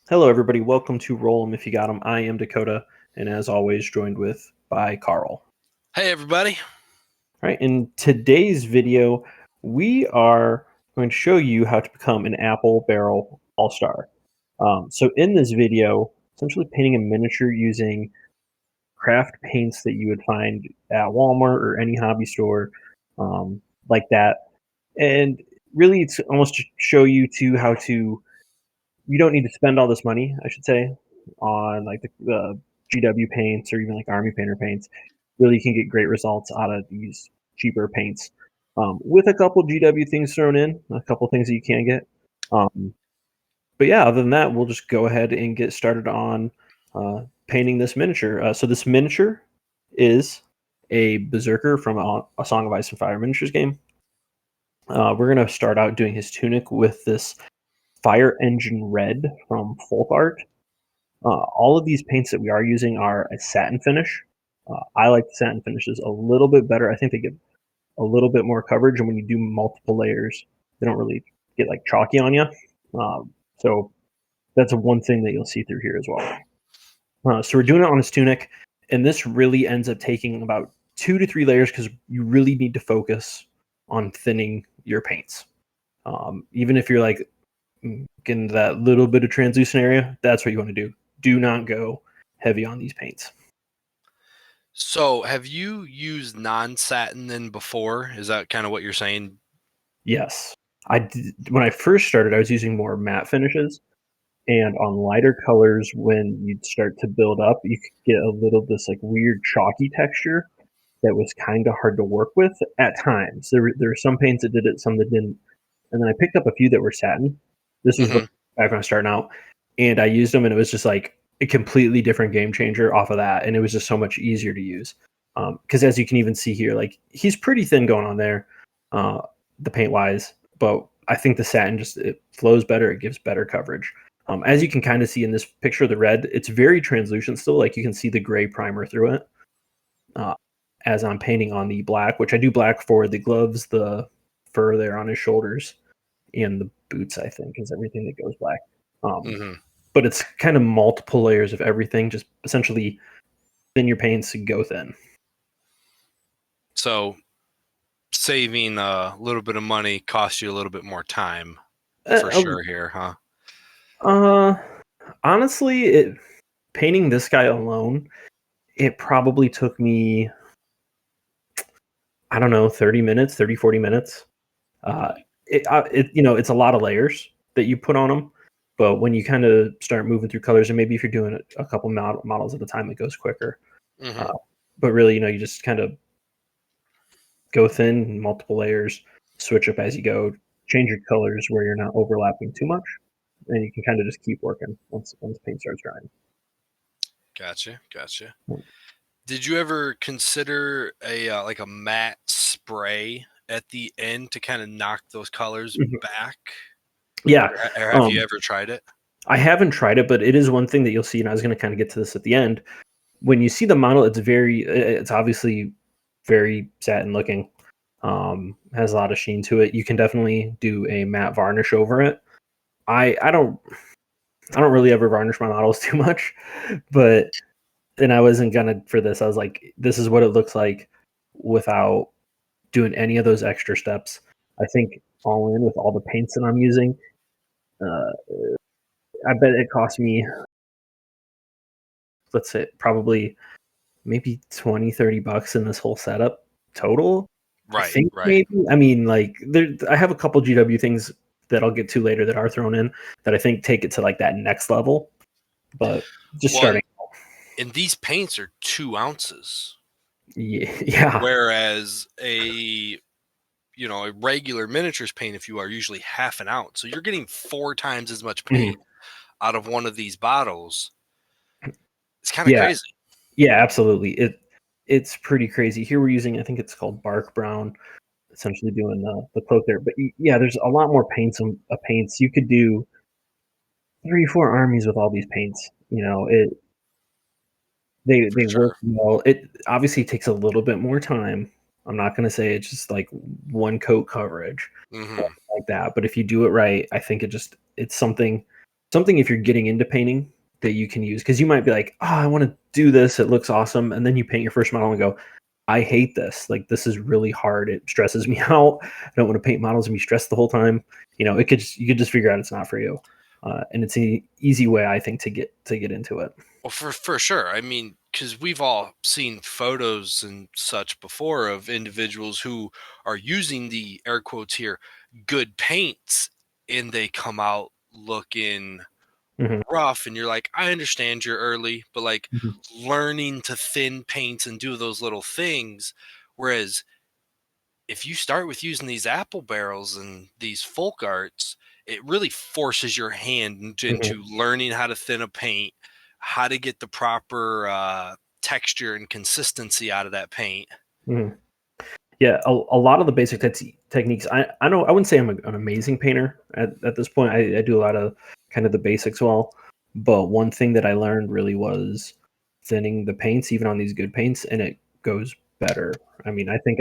Hello, everybody. Welcome to Roll 'em If You Got 'em. I am Dakota, and as always, joined by Carl. Hey, everybody. All right. In today's video, we are going to show you how to become an apple barrel all-star. So in this video, essentially painting a miniature using craft paints that you would find at Walmart or any hobby store, like that. And really, it's almost to show you how to. You don't need to spend all this money, I should say, on like the GW paints or even like Army Painter paints. Really, you can get great results out of these cheaper paints with a couple GW things thrown in, a couple things that you can get. But yeah, other than that, we'll just go ahead and get started on painting this miniature. So this miniature is a Berserker from a Song of Ice and Fire miniatures game. We're going to start out doing his tunic with this Fire Engine Red from Folk Art. All of these paints that we are using are a satin finish. I like the satin finishes a little bit better. I think they give a little bit more coverage, and when you do multiple layers, they don't really get like chalky on you. So that's one thing that you'll see through here as well. So we're doing it on his tunic, and this really ends up taking about 2 to 3 layers because you really need to focus on thinning your paints. Even if you're like getting that little bit of translucent area, that's what you want to do. Do not go heavy on these paints. So, have you used non-satin then before? Is that kind of what you're saying? Yes. I did, when I first started, I was using more matte finishes, and on lighter colors, when you'd start to build up, you could get a little this like weird chalky texture that was kind of hard to work with at times. There were some paints that did it, some that didn't, and then I picked up a few that were satin. This was back when I was starting out, and I used them, and it was just like a completely different game changer off of that, and it was just so much easier to use. Because as you can even see here, like he's pretty thin going on there, the paint wise, but I think the satin just it flows better, it gives better coverage. As you can kind of see in this picture, the red, it's very translucent still, like you can see the gray primer through it. As I'm painting on the black, which I do black for the gloves, the fur there on his shoulders, and the boots, I think, is everything that goes black. But it's kind of multiple layers of everything, just essentially thin your paints to go thin. So, saving a little bit of money costs you a little bit more time for sure here, huh? Honestly, painting this guy alone, it probably took me, I don't know, 30 minutes, 30, 40 minutes. It's a lot of layers that you put on them. But when you kind of start moving through colors, and maybe if you're doing a couple models at a time, it goes quicker. But really, you just kind of go thin, multiple layers, switch up as you go, change your colors where you're not overlapping too much, and you can kind of just keep working once paint starts drying. Gotcha. Did you ever consider a matte spray at the end to kind of knock those colors back? Yeah. Or have you ever tried it? I haven't tried it, but it is one thing that you'll see, and I was going to kind of get to this at the end. When you see the model, it's obviously very satin looking, has a lot of sheen to it. You can definitely do a matte varnish over it. I don't really ever varnish my models too much, and I wasn't gonna for this. I was like, this is what it looks like without doing any of those extra steps. I think all in with all the paints that I'm using, I bet it cost me, let's say, probably maybe $20-$30 in this whole setup total. Right. Maybe. I mean, like I have a couple GW things that I'll get to later that are thrown in that I think take it to like that next level. But just starting. And these paints are 2 ounces. Yeah. Whereas a regular miniatures paint, if you are, usually half an ounce. So you're getting 4 times as much paint out of one of these bottles. It's kind of crazy. Yeah, absolutely. It's pretty crazy. Here we're using, I think it's called Bark Brown, essentially doing the cloak there. But yeah, there's a lot more paints. You could do 3-4 armies with all these paints. They work well. It obviously takes a little bit more time. I'm not going to say it's just like one coat coverage like that. But if you do it right, I think it's something something if you're getting into painting that you can use, because you might be like, oh, I want to do this, it looks awesome, and then you paint your first model and go, I hate this. Like, this is really hard. It stresses me out. I don't want to paint models and be stressed the whole time. You could just figure out it's not for you. And it's an easy way, I think, to get into it. Well, for sure. I mean, because we've all seen photos and such before of individuals who are using the air quotes here good paints, and they come out looking Mm-hmm. rough, and you're like, I understand you're early, but like Mm-hmm. learning to thin paints and do those little things. Whereas if you start with using these apple barrels and these folk arts, it really forces your hand into learning how to thin a paint, how to get the proper texture and consistency out of that paint. Mm-hmm. Yeah, a lot of the basic techniques. I know I wouldn't say I'm an amazing painter at this point. I do a lot of kind of the basics well, but one thing that I learned really was thinning the paints, even on these good paints, and it goes better. I mean, I think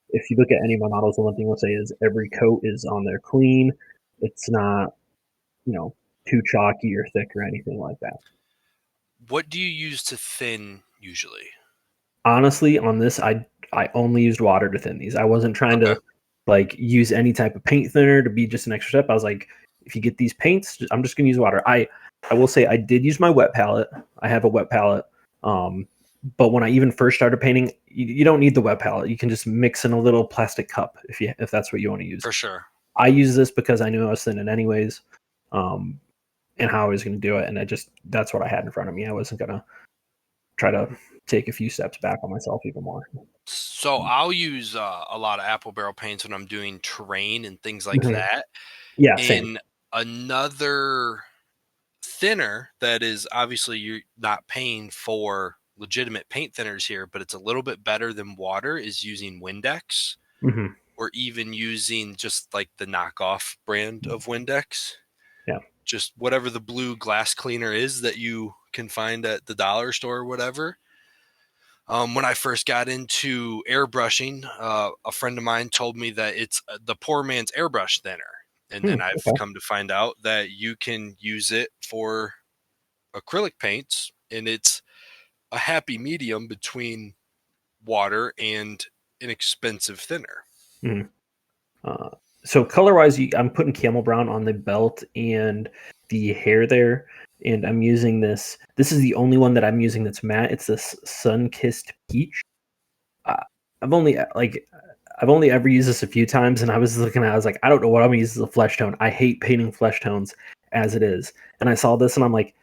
if you look at any of my models, the one thing I'll say is every coat is on there clean. It's not, you know, too chalky or thick or anything like that. What do you use to thin usually? Honestly, on this, I only used water to thin these. I wasn't trying Okay, to like use any type of paint thinner to be just an extra step. I was like, if you get these paints, I'm just gonna use water. I will say I did use my wet palette. I have a wet palette. Um, but when I even first started painting, you don't need the wet palette. You can just mix in a little plastic cup if that's what you want to use. for sure. I use this because I knew I was thinning anyways, um, and how I was going to do it, and that's what I had in front of me. I wasn't gonna try to take a few steps back on myself even more. So I'll use a lot of apple barrel paints when I'm doing terrain and things like Mhm. that. Yeah, same. And another thinner that is obviously you're not paying for legitimate paint thinners here, but it's a little bit better than water is using Windex Hmm. or even using just like the knockoff brand of Windex. Yeah. Just whatever the blue glass cleaner is that you can find at the dollar store or whatever. When I first got into airbrushing, a friend of mine told me that it's the poor man's airbrush thinner. And then I've Okay. come to find out that you can use it for acrylic paints, and it's a happy medium between water and an expensive thinner. Mhm. Uh, so color wise, I'm putting camel brown on the belt and the hair there, and I'm using this. This is the only one that I'm using that's matte. It's this sun kissed peach. Uh, I've only I've only ever used this a few times, and I was looking at. I was like, I don't know what I'm gonna use as a flesh tone. I hate painting flesh tones as it is, and I saw this, and I'm like,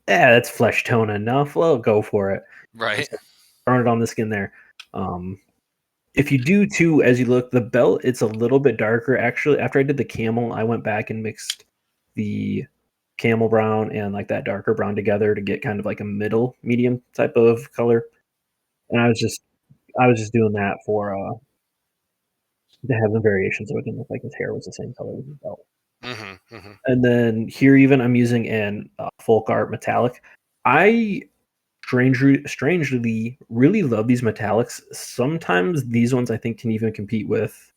yeah, that's flesh tone enough. Well, go for it. Right. Just burn it on the skin there. Um, if you do too, as you look, the belt, it's a little bit darker. Actually, after I did the camel, I went back and mixed the camel brown and like that darker brown together to get kind of like a middle medium type of color. And I was just doing that for to have the variation so it didn't look like his hair was the same color as his belt. Hmm. Hmm. And then here even I'm using an folk art metallic. I strangely really love these metallics. Sometimes these ones I think can even compete with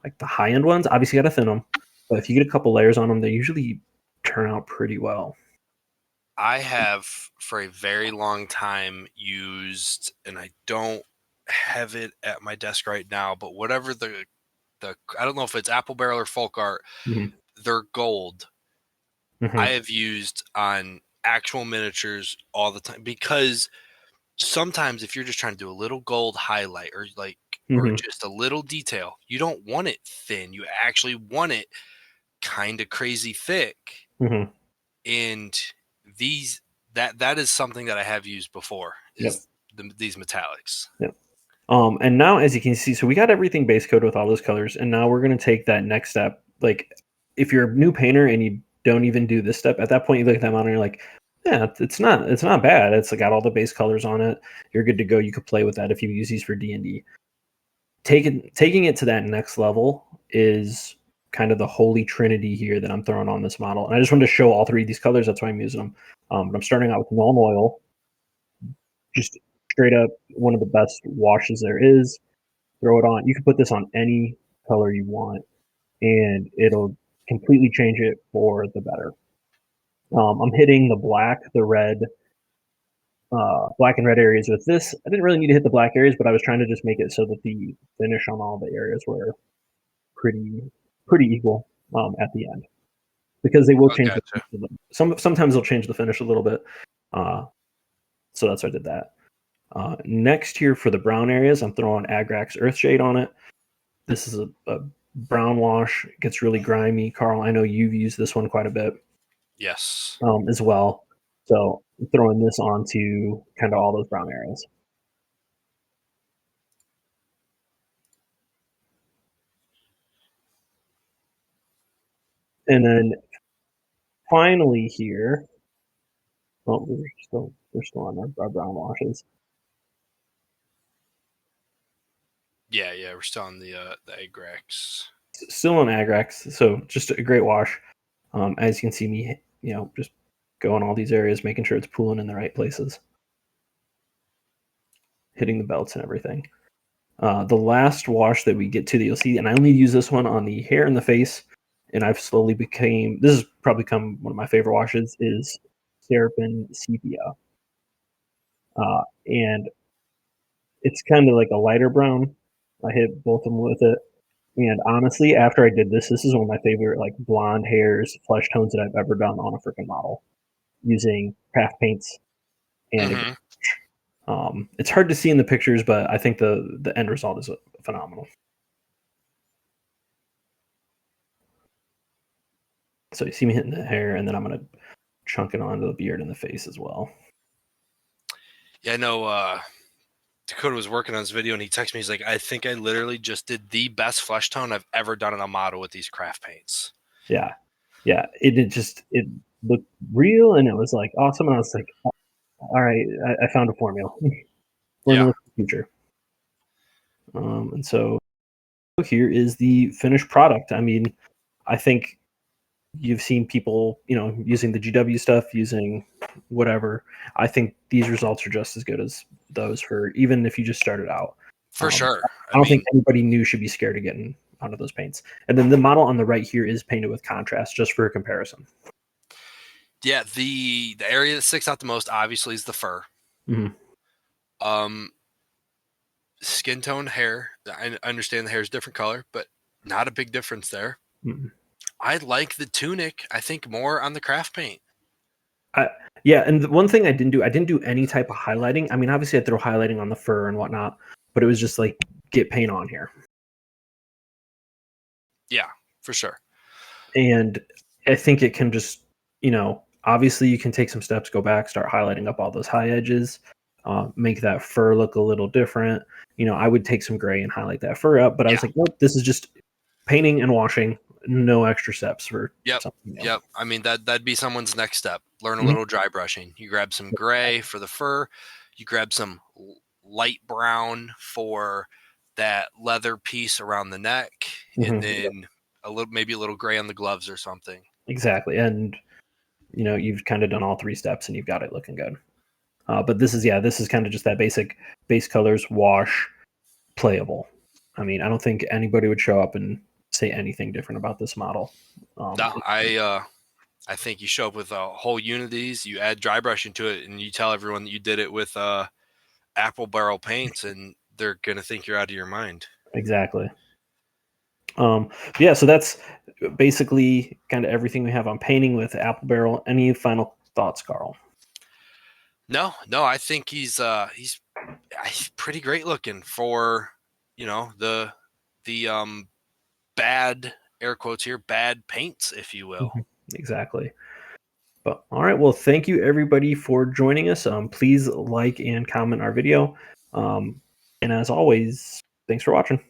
like the high end ones. Obviously, you got to thin them, but if you get a couple layers on them, they usually turn out pretty well. I have for a very long time used, and I don't have it at my desk right now, but whatever the I don't know if it's Apple Barrel or Folk Art, Hmm. they're gold. I Hmm. have used on actual miniatures all the time because sometimes if you're just trying to do a little gold highlight or Hmm. just a little detail, you don't want it thin. You actually want it kind of crazy thick. Hmm. And these that is something that I have used before Yep. is these metallics. Yep. And now, as you can see, so we got everything base coat with all those colors, and now we're going to take that next step. Like, if you're a new painter and you don't even do this step, at that point you look at that model and you're like, yeah, it's not bad. It's got all the base colors on it. You're good to go. You could play with that if you use these for D&D. Taking it to that next level is kind of the holy trinity here that I'm throwing on this model. And I just wanted to show all three of these colors. That's why I'm using them. But I'm starting out with Null Oil, just straight up one of the best washes there is. Throw it on. You can put this on any color you want, and it'll completely change it for the better. I'm hitting the black, the red, black and red areas with this. I didn't really need to hit the black areas, but I was trying to just make it so that the finish on all the areas were pretty pretty equal at the end, because they will Oh, change the gotcha. sometimes they'll change the finish a little bit. So that's why I did that. Next here for the brown areas, I'm throwing Agrax Earthshade on it. This is a brown wash. It gets really grimy. Carl, I know you've used this one quite a bit Yes. as well. So I'm throwing this onto kind of all those brown areas. And then finally here, oh, we're still on our brown washes. Yeah, we're still on the Agrax. Still on Agrax, so just a great wash. As you can see me, just going all these areas, making sure it's pooling in the right places, hitting the belts and everything. The last wash that we get to that you'll see, and I only use this one on the hair and the face, and I've slowly this has probably become one of my favorite washes, is Seraphim Sepia. And it's kind of like a lighter brown. I hit both of them with it. And honestly, after I did this is one of my favorite like blonde hairs, flesh tones that I've ever done on a freaking model using craft paints. And again, Mm-hmm. it's hard to see in the pictures, but I think the end result is phenomenal. So you see me hitting the hair, and then I'm gonna chunk it onto the beard and the face as well. Yeah, I know. Dakota was working on this video, and he texted me. He's like, "I think I literally just did the best flesh tone I've ever done on a model with these craft paints." Yeah, yeah. It looked real, and it was like awesome. And I was like, all right, I found a formula. Yeah, Formula for the future. And so here is the finished product. I mean, I think you've seen people, using the GW stuff, using whatever. I think these results are just as good as those for even if you just started out. for sure. I I don't think mean, anybody new should be scared of getting onto those paints. And then the model on the right here is painted with contrast, just for a comparison. yeah, the area that sticks out the most obviously is the fur. Mm-hmm. Um, Skin tone, hair. I understand the hair is different color, but not a big difference there. Mm-hmm. I like the tunic. I think more on the craft paint. Yeah, and the one thing I didn't do any type of highlighting. I mean, obviously I throw highlighting on the fur and whatnot, but it was just like get paint on here. Yeah, for sure. And I think it can just, obviously you can take some steps, go back, start highlighting up all those high edges, make that fur look a little different. I would take some gray and highlight that fur up, but I Yeah. was like, nope, this is just painting and washing, no extra steps for Yep. something new. Yep. I mean that'd be someone's next step. Learn a Mhm. little dry brushing. You grab some gray for the fur. You grab some light brown for that leather piece around the neck, and Mhm. then maybe a little gray on the gloves or something. Exactly. And, you've kind of done all three steps and you've got it looking good. But this is kind of just that basic base colors, wash, playable. I mean, I don't think anybody would show up and say anything different about this model. No, I think you show up with a whole unit of these. You add dry brushing to it, and you tell everyone that you did it with apple barrel paints, and they're gonna think you're out of your mind. Exactly. Yeah, so that's basically kind of everything we have on painting with Apple Barrel. Any final thoughts, Carl? No, I think he's pretty great looking for the bad air quotes here, bad paints, if you will. Mhm. Exactly. But all right, well, thank you everybody for joining us. Please like and comment our video. And as always, thanks for watching.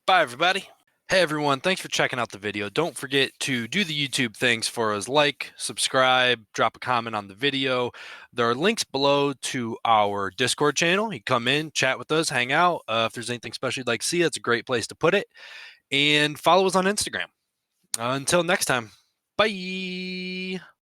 Bye, everybody. Hey, everyone. Thanks for checking out the video. Don't forget to do the YouTube things for us. Like, subscribe, drop a comment on the video. There are links below to our Discord channel. You come in, chat with us, hang out. If there's anything special you'd like to see, it's a great place to put it. And follow us on Instagram. Until next time, bye.